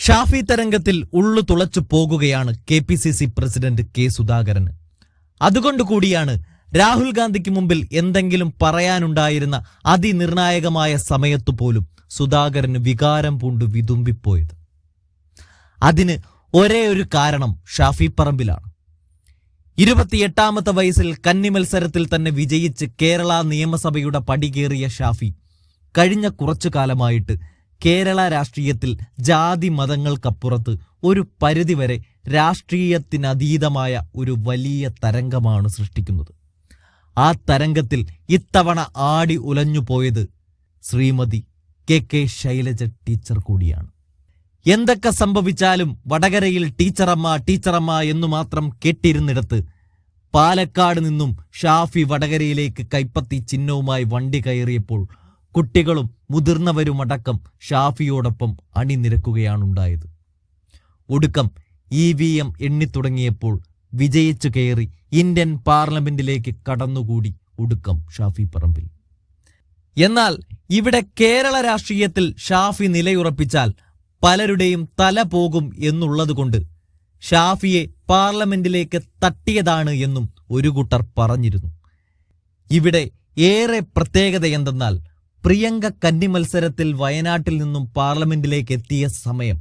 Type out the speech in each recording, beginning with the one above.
ഷാഫി തരംഗത്തിൽ ഉള്ളു തുളച്ചു പോകുകയാണ് KPCC പ്രസിഡന്റ് കെ സുധാകരന്. അതുകൊണ്ടുകൂടിയാണ് രാഹുൽ ഗാന്ധിക്ക് മുമ്പിൽ എന്തെങ്കിലും പറയാനുണ്ടായിരുന്ന അതിനിർണായകമായ സമയത്തുപോലും സുധാകരന് വികാരം പൂണ്ടു വിതുമ്പിപ്പോയത്. അതിന് ഒരേ ഒരു കാരണം ഷാഫി പറമ്പിലാണ്. 28ാമത്തെ വയസ്സിൽ കന്നി മത്സരത്തിൽ തന്നെ വിജയിച്ച് കേരള നിയമസഭയുടെ പടികേറിയ ഷാഫി കഴിഞ്ഞ കുറച്ചു കാലമായിട്ട് കേരള രാഷ്ട്രീയത്തിൽ ജാതി മതങ്ങൾക്കപ്പുറത്ത് ഒരു പരിധിവരെ രാഷ്ട്രീയത്തിനതീതമായ ഒരു വലിയ തരംഗമാണ് സൃഷ്ടിക്കുന്നത്. ആ തരംഗത്തിൽ ഇത്തവണ ആടി ഉലഞ്ഞു പോയത് ശ്രീമതി KK ശൈലജ ടീച്ചർ കൂടിയാണ്. എന്തൊക്കെ സംഭവിച്ചാലും വടകരയിൽ ടീച്ചറമ്മ എന്നു മാത്രം കേട്ടിരുന്നിടത്ത് പാലക്കാട് നിന്നും ഷാഫി വടകരയിലേക്ക് കൈപ്പത്തി ചിഹ്നവുമായി വണ്ടി കയറിയപ്പോൾ കുട്ടികളും മുതിർന്നവരുമടക്കം ഷാഫിയോടൊപ്പം അണിനിരക്കുകയാണുണ്ടായത്. ഒടുക്കം EVM എണ്ണിത്തുടങ്ങിയപ്പോൾ വിജയിച്ചു കയറി ഇന്ത്യൻ പാർലമെന്റിലേക്ക് കടന്നുകൂടി ഒടുക്കം ഷാഫി പറമ്പിൽ. എന്നാൽ ഇവിടെ കേരള രാഷ്ട്രീയത്തിൽ ഷാഫി നിലയുറപ്പിച്ചാൽ പലരുടെയും തല പോകും എന്നുള്ളതുകൊണ്ട് ഷാഫിയെ പാർലമെന്റിലേക്ക് തട്ടിയതാണ് എന്നും ഒരു കൂട്ടർ പറഞ്ഞിരുന്നു. ഇവിടെ ഏറെ പ്രത്യേകത എന്തെന്നാൽ പ്രിയങ്ക കന്നി മത്സരത്തിൽ വയനാട്ടിൽ നിന്നും പാർലമെന്റിലേക്ക് എത്തിയ സമയം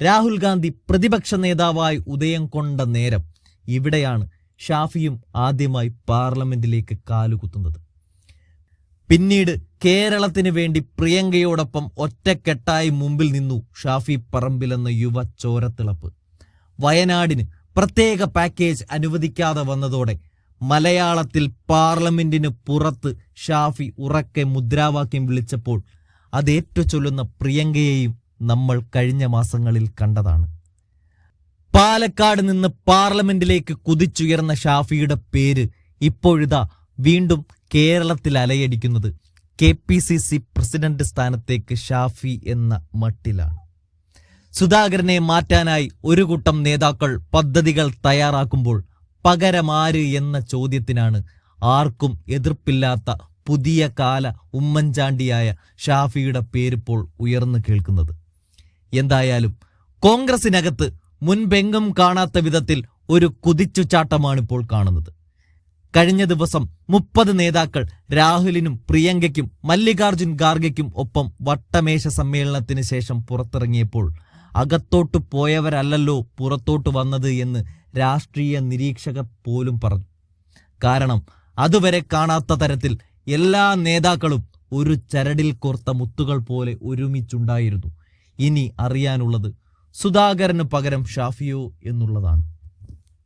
രാഹുൽ ഗാന്ധി പ്രതിപക്ഷ നേതാവായി ഉദയം കൊണ്ട നേരം ഇവിടെയാണ് ഷാഫിയും ആദ്യമായി പാർലമെന്റിലേക്ക് കാലുകുത്തുന്നത്. പിന്നീട് കേരളത്തിന് വേണ്ടി പ്രിയങ്കയോടൊപ്പം ഒറ്റക്കെട്ടായി മുമ്പിൽ നിന്നു ഷാഫി പറമ്പിലെന്ന യുവ ചോരത്തിളപ്പ്. വയനാടിന് പ്രത്യേക പാക്കേജ് അനുവദിക്കാതെ വന്നതോടെ മലയാളത്തിൽ പാർലമെന്റിന് പുറത്ത് ഷാഫി ഉറക്കെ മുദ്രാവാക്യം വിളിച്ചപ്പോൾ അതേറ്റു ചൊല്ലുന്ന പ്രിയങ്കയെയും നമ്മൾ കഴിഞ്ഞ മാസങ്ങളിൽ കണ്ടതാണ്. പാലക്കാട് നിന്ന് പാർലമെന്റിലേക്ക് കുതിച്ചുയർന്ന ഷാഫിയുടെ പേര് ഇപ്പോഴിതാ വീണ്ടും കേരളത്തിൽ അലയടിക്കുന്നത് KPCC പ്രസിഡന്റ് സ്ഥാനത്തേക്ക് ഷാഫി എന്ന മട്ടിലാണ്. സുധാകരനെ മാറ്റാനായി ഒരു കൂട്ടം നേതാക്കൾ പദ്ധതികൾ തയ്യാറാക്കുമ്പോൾ പകരമാര് എന്ന ചോദ്യത്തിനാണ് ആർക്കും എതിർപ്പില്ലാത്ത പുതിയ കാല ഉമ്മൻചാണ്ടിയായ ഷാഫിയുടെ പേരിപ്പോൾ ഉയർന്നു കേൾക്കുന്നത്. എന്തായാലും കോൺഗ്രസിനകത്ത് മുൻപെങ്കും കാണാത്ത വിധത്തിൽ ഒരു കുതിച്ചുചാട്ടമാണിപ്പോൾ കാണുന്നത്. കഴിഞ്ഞ ദിവസം 30 നേതാക്കൾ രാഹുലിനും പ്രിയങ്കയ്ക്കും മല്ലികാർജുൻ ഖാർഗെയ്ക്കും ഒപ്പം വട്ടമേശ സമ്മേളനത്തിന് ശേഷം പുറത്തിറങ്ങിയപ്പോൾ അകത്തോട്ട് പോയവരല്ലല്ലോ പുറത്തോട്ട് വന്നത് എന്ന് രാഷ്ട്രീയ നിരീക്ഷകർ പോലും പറഞ്ഞു. കാരണം അതുവരെ കാണാത്ത തരത്തിൽ എല്ലാ നേതാക്കളും ഒരു ചരടിൽ കോർത്ത മുത്തുകൾ പോലെ ഒരുമിച്ചുണ്ടായിരുന്നു. ഇനി അറിയാനുള്ളത് സുധാകരന് പകരം ഷാഫിയോ എന്നുള്ളതാണ്.